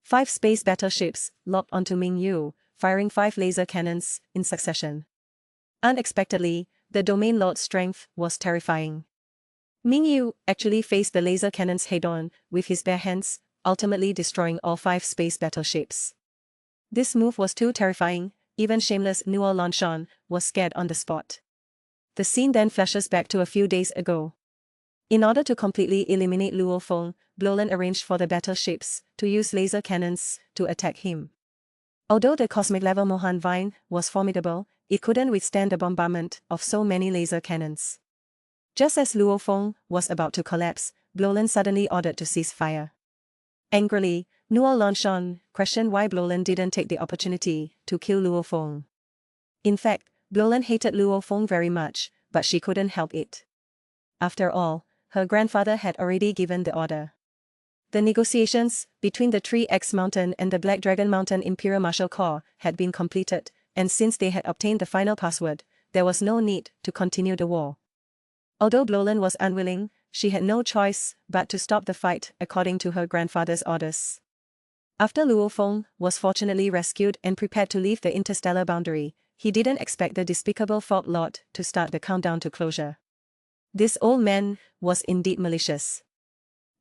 5 space battleships locked onto Ming Yu, firing 5 laser cannons in succession. Unexpectedly, the domain lord's strength was terrifying. Ming Yu actually faced the laser cannons head-on with his bare hands, ultimately destroying all 5 space battleships. This move was too terrifying, even shameless Nuo Lan Mountain was scared on the spot. The scene then flashes back to a few days ago. In order to completely eliminate Luo Feng, Luo Lan arranged for the battleships to use laser cannons to attack him. Although the cosmic-level Mohan Vine was formidable, it couldn't withstand the bombardment of so many laser cannons. Just as Luo Feng was about to collapse, Luo Lan suddenly ordered to cease fire. Angrily, Nuo Lan Mountain questioned why Luo Lan didn't take the opportunity to kill Luo Feng. In fact, Luo Lan hated Luo Feng very much, but she couldn't help it. After all, her grandfather had already given the order. The negotiations between the 3X Mountain and the Black Dragon Mountain Imperial Marshal Corps had been completed, and since they had obtained the final password, there was no need to continue the war. Although Luo Lan was unwilling, she had no choice but to stop the fight according to her grandfather's orders. After Luo Feng was fortunately rescued and prepared to leave the interstellar boundary, he didn't expect the despicable Fog Lord to start the countdown to closure. This old man was indeed malicious.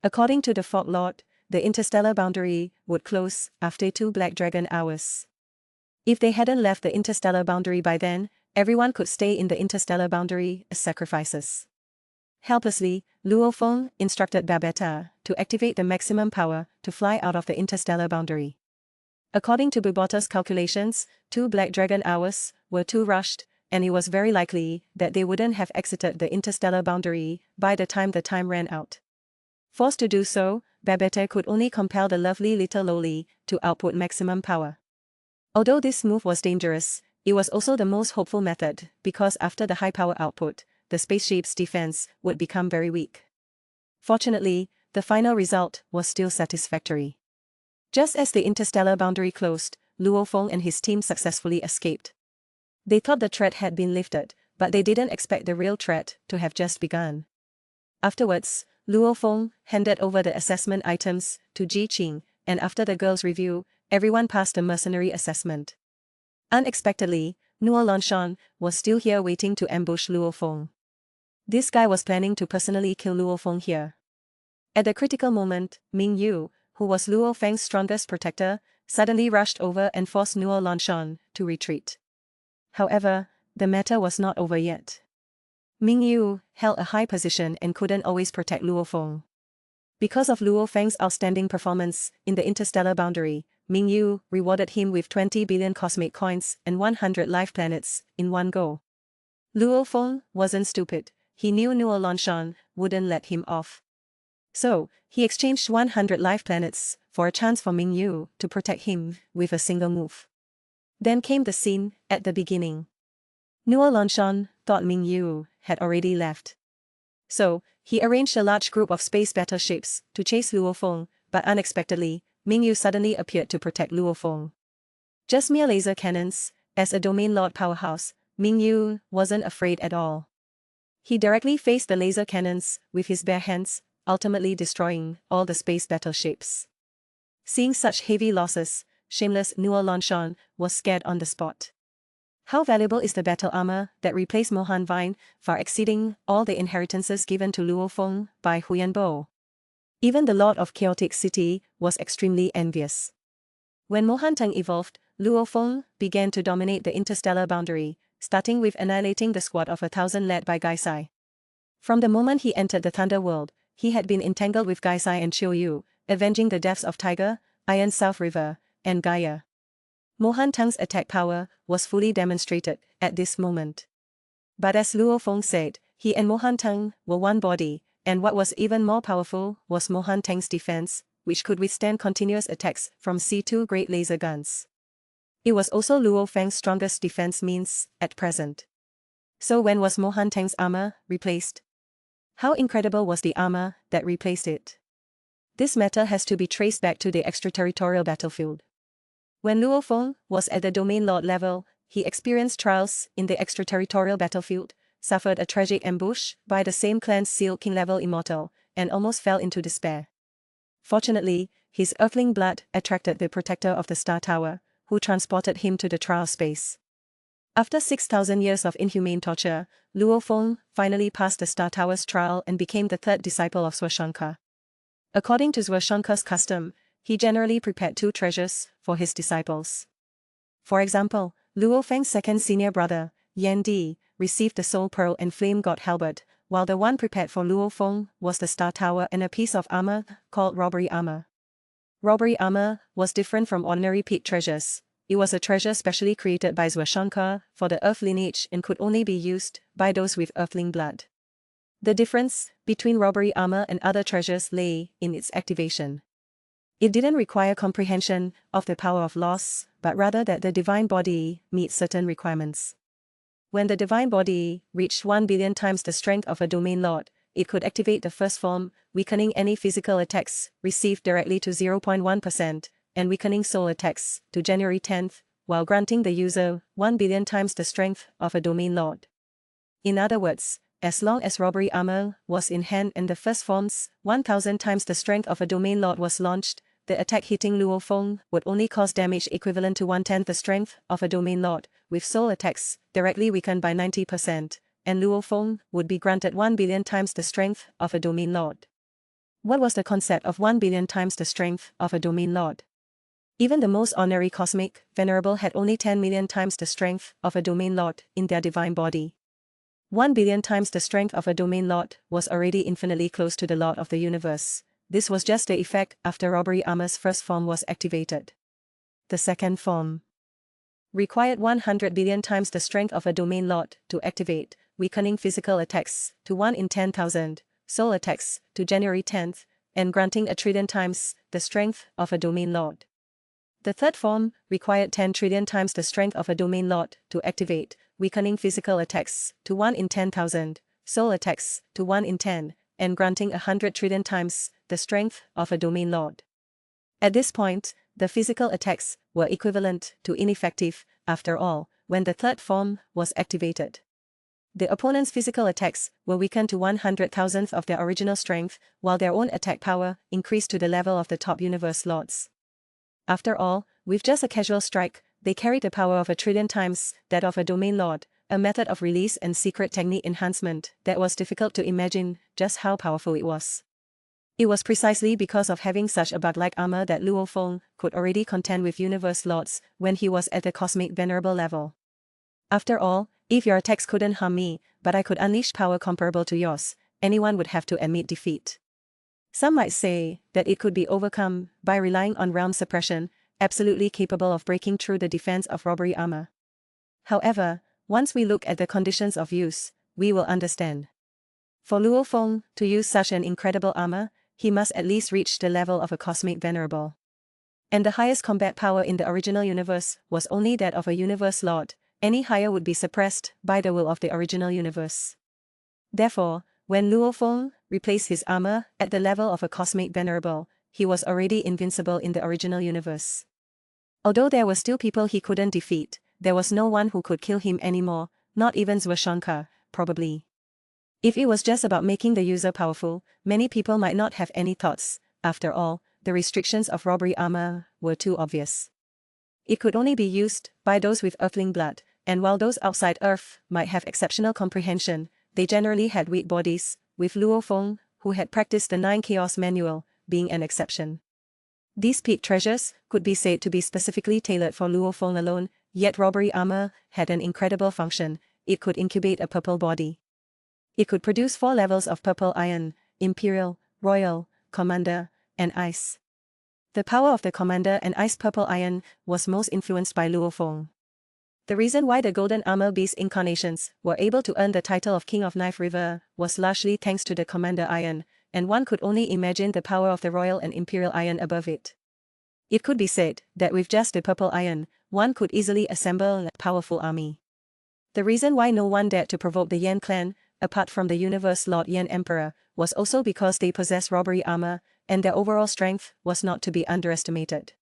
According to the Fog Lord, the interstellar boundary would close after 2 Black Dragon hours. If they hadn't left the interstellar boundary by then, everyone could stay in the interstellar boundary as sacrifices. Helplessly, Luo Feng instructed Babetta to activate the maximum power to fly out of the interstellar boundary. According to Bubota's calculations, 2 Black Dragon hours were too rushed, and it was very likely that they wouldn't have exited the interstellar boundary by the time ran out. Forced to do so, Babetta could only compel the lovely little loli to output maximum power. Although this move was dangerous, it was also the most hopeful method, because after the high power output, the spaceship's defense would become very weak. Fortunately, the final result was still satisfactory. Just as the interstellar boundary closed, Luo Feng and his team successfully escaped. They thought the threat had been lifted, but they didn't expect the real threat to have just begun. Afterwards, Luo Feng handed over the assessment items to Ji Qing, and after the girls' review, everyone passed the mercenary assessment. Unexpectedly, Nuo Lan Mountain was still here waiting to ambush Luo Feng. This guy was planning to personally kill Luo Feng here. At the critical moment, Ming Yu, who was Luo Feng's strongest protector, suddenly rushed over and forced Nuo Lan Mountain to retreat. However, the matter was not over yet. Ming Yu held a high position and couldn't always protect Luo Feng. Because of Luo Feng's outstanding performance in the interstellar boundary, Ming Yu rewarded him with 20 billion cosmic coins and 100 life planets in one go. Luo Feng wasn't stupid, he knew Nuo Lan Mountain wouldn't let him off. So, he exchanged 100 life planets for a chance for Ming Yu to protect him with a single move. Then came the scene at the beginning. Nuo Lan Mountain thought Ming Yu had already left. So, he arranged a large group of space battleships to chase Luo Feng, but unexpectedly, Ming Yu suddenly appeared to protect Luo Feng. Just mere laser cannons, as a domain lord powerhouse, Ming Yu wasn't afraid at all. He directly faced the laser cannons with his bare hands, ultimately destroying all the space battleships. Seeing such heavy losses, shameless Nuo Lan Mountain was scared on the spot. How valuable is the battle armor that replaced Mohan Vine, far exceeding all the inheritances given to Luo Feng by Huyanbo? Even the Lord of Chaotic City was extremely envious. When Mohan Teng evolved, Luo Feng began to dominate the interstellar boundary, starting with annihilating the squad of 1,000 led by Gaisai. From the moment he entered the Thunder World, he had been entangled with Gaisai and Chiu Yu, avenging the deaths of Tiger, Iron South River, and Gaia. Mohan Teng's attack power was fully demonstrated at this moment. But as Luo Feng said, he and Mohan Teng were one body, and what was even more powerful was Mohan Teng's defense, which could withstand continuous attacks from C2 great laser guns. It was also Luo Feng's strongest defense means at present. So when was Mohan Teng's armor replaced? How incredible was the armor that replaced it? This matter has to be traced back to the extraterritorial battlefield. When Luo Feng was at the domain lord level, he experienced trials in the extraterritorial battlefield, suffered a tragic ambush by the same clan's Seal King level immortal, and almost fell into despair. Fortunately, his earthling blood attracted the protector of the Star Tower, who transported him to the trial space. After 6,000 years of inhumane torture, Luo Feng finally passed the Star Tower's trial and became the third disciple of Zhuo. According to Zhuo's custom, he generally prepared two treasures for his disciples. For example, Luo Feng's second senior brother, Yan Di, received the Soul Pearl and Flame God Halberd, while the one prepared for Luo Feng was the Star Tower and a piece of armor called Robbery armor. Robbery armor was different from ordinary peak treasures. It was a treasure specially created by Zhuo for the Earth lineage and could only be used by those with Earthling blood. The difference between robbery armor and other treasures lay in its activation. It didn't require comprehension of the power of loss, but rather that the divine body meet certain requirements. When the divine body reached 1 billion times the strength of a domain lord, it could activate the first form, weakening any physical attacks received directly to 0.1%, and weakening soul attacks to January 10th, while granting the user 1 billion times the strength of a domain lord. In other words, as long as robbery armor was in hand and the first form's 1,000 times the strength of a domain lord was launched, the attack hitting Luo Feng would only cause damage equivalent to 1/10 the strength of a domain lord, with soul attacks directly weakened by 90%, and Luo Feng would be granted 1 billion times the strength of a domain lord. What was the concept of 1 billion times the strength of a domain lord? Even the most ordinary cosmic venerable had only 10 million times the strength of a domain lord in their divine body. 1 billion times the strength of a domain lord was already infinitely close to the Lord of the universe. This was just the effect after robbery armor's first form was activated. The second form required 100 billion times the strength of a domain lord to activate, weakening physical attacks to 1 in 10,000, soul attacks to January 10th, and granting 1 trillion times the strength of a domain lord. The third form required 10 trillion times the strength of a domain lord to activate, weakening physical attacks to 1 in 10,000, soul attacks to 1 in 10, and granting 100 trillion times the strength of a domain lord. At this point, the physical attacks were equivalent to ineffective, after all, when the third form was activated. The opponent's physical attacks were weakened to 100,000th of their original strength, while their own attack power increased to the level of the top universe lords. After all, with just a casual strike, they carried the power of 1 trillion times that of a domain lord, a method of release and secret technique enhancement that was difficult to imagine just how powerful it was. It was precisely because of having such a bug-like armor that Luo Feng could already contend with universe lords when he was at the cosmic venerable level. After all, if your attacks couldn't harm me, but I could unleash power comparable to yours, anyone would have to admit defeat. Some might say that it could be overcome by relying on realm suppression, absolutely capable of breaking through the defense of robbery armor. However, once we look at the conditions of use, we will understand. For Luo Feng to use such an incredible armor, he must at least reach the level of a cosmic venerable. And the highest combat power in the original universe was only that of a universe lord. Any higher would be suppressed by the will of the original universe. Therefore, when Luo Feng replaced his armor at the level of a cosmic venerable, he was already invincible in the original universe. Although there were still people he couldn't defeat, there was no one who could kill him anymore, not even Zhuo, probably. If it was just about making the user powerful, many people might not have any thoughts. After all, the restrictions of robbery armor were too obvious. It could only be used by those with earthling blood, and while those outside Earth might have exceptional comprehension, they generally had weak bodies, with Luo Feng, who had practiced the 9 Chaos Manual, being an exception. These peak treasures could be said to be specifically tailored for Luo Feng alone, yet robbery armor had an incredible function. It could incubate a purple body. It could produce 4 levels of purple iron: Imperial, Royal, Commander, and Ice. The power of the Commander and Ice purple iron was most influenced by Luo Feng. The reason why the Golden Armor Beast incarnations were able to earn the title of King of Knife River was largely thanks to the Commander Iron, and one could only imagine the power of the Royal and Imperial Iron above it. It could be said that with just the purple iron, one could easily assemble a powerful army. The reason why no one dared to provoke the Yan clan, apart from the Universe Lord Yan Emperor, was also because they possessed robbery armor, and their overall strength was not to be underestimated.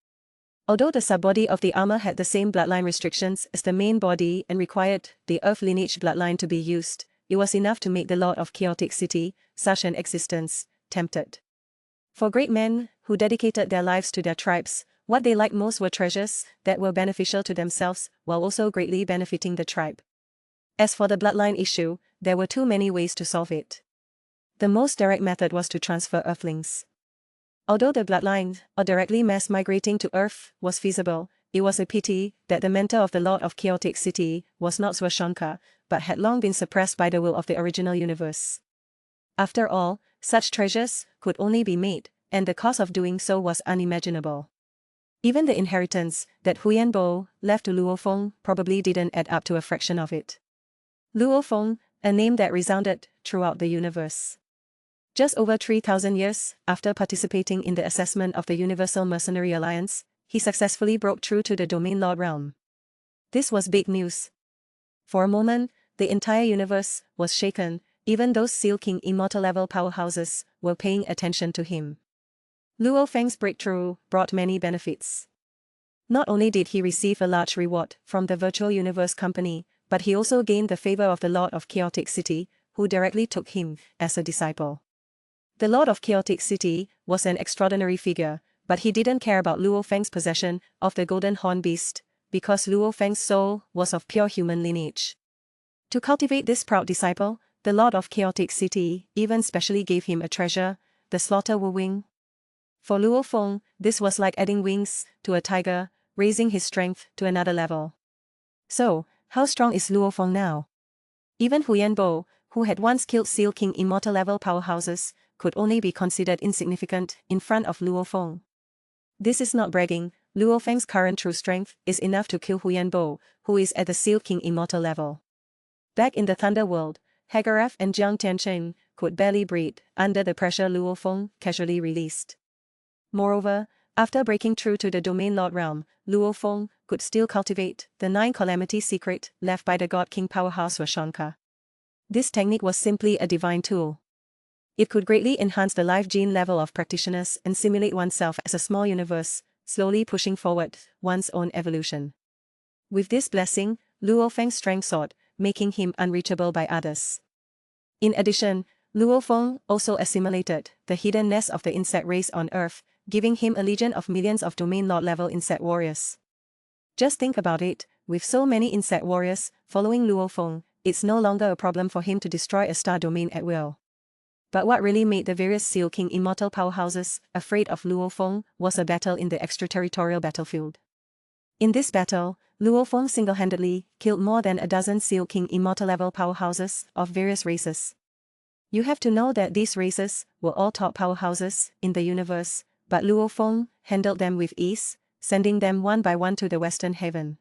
Although the subbody of the armor had the same bloodline restrictions as the main body and required the Earth lineage bloodline to be used, it was enough to make the Lord of Chaotic City, such an existence, tempted. For great men, who dedicated their lives to their tribes, what they liked most were treasures that were beneficial to themselves while also greatly benefiting the tribe. As for the bloodline issue, there were too many ways to solve it. The most direct method was to transfer Earthlings. Although the bloodline, or directly mass migrating to Earth, was feasible, it was a pity that the mentor of the Lord of Chaotic City was not Swashanka, but had long been suppressed by the will of the original universe. After all, such treasures could only be made, and the cost of doing so was unimaginable. Even the inheritance that Huyanbo left to Luo Feng probably didn't add up to a fraction of it. Luo Feng, a name that resounded throughout the universe. Just over 3,000 years after participating in the assessment of the Universal Mercenary Alliance, he successfully broke through to the Domain Lord realm. This was big news. For a moment, the entire universe was shaken, even those Seal King Immortal level powerhouses were paying attention to him. Luo Feng's breakthrough brought many benefits. Not only did he receive a large reward from the Virtual Universe Company, but he also gained the favor of the Lord of Chaotic City, who directly took him as a disciple. The Lord of Chaotic City was an extraordinary figure, but he didn't care about Luo Feng's possession of the Golden Horn Beast, because Luo Feng's soul was of pure human lineage. To cultivate this proud disciple, the Lord of Chaotic City even specially gave him a treasure, the Slaughter Wing. For Luo Feng, this was like adding wings to a tiger, raising his strength to another level. So, how strong is Luo Feng now? Even Huyanbo, who had once killed Seal King Immortal level powerhouses, could only be considered insignificant in front of Luo Feng. This is not bragging. Luo Feng's current true strength is enough to kill Huyanbo, who is at the Seal King Immortal level. Back in the Thunder World, Hagaraf and Jiang Tiancheng could barely breathe under the pressure Luo Feng casually released. Moreover, after breaking through to the Domain Lord realm, Luo Feng could still cultivate the 9 calamity secret left by the God King powerhouse Swashanka. This technique was simply a divine tool. It could greatly enhance the life gene level of practitioners and simulate oneself as a small universe, slowly pushing forward one's own evolution. With this blessing, Luo Feng's strength soared, making him unreachable by others. In addition, Luo Feng also assimilated the hidden nest of the insect race on Earth, giving him a legion of millions of Domain Lord level insect warriors. Just think about it, with so many insect warriors following Luo Feng, it's no longer a problem for him to destroy a star domain at will. But what really made the various Seal King Immortal powerhouses afraid of Luo Feng was a battle in the extraterritorial battlefield. In this battle, Luo Feng single-handedly killed more than a dozen Seal King Immortal level powerhouses of various races. You have to know that these races were all top powerhouses in the universe, but Luo Feng handled them with ease, sending them one by one to the Western Haven.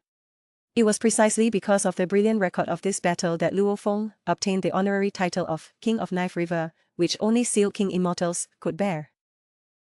It was precisely because of the brilliant record of this battle that Luo Feng obtained the honorary title of King of Knife River, which only Seal King Immortals could bear.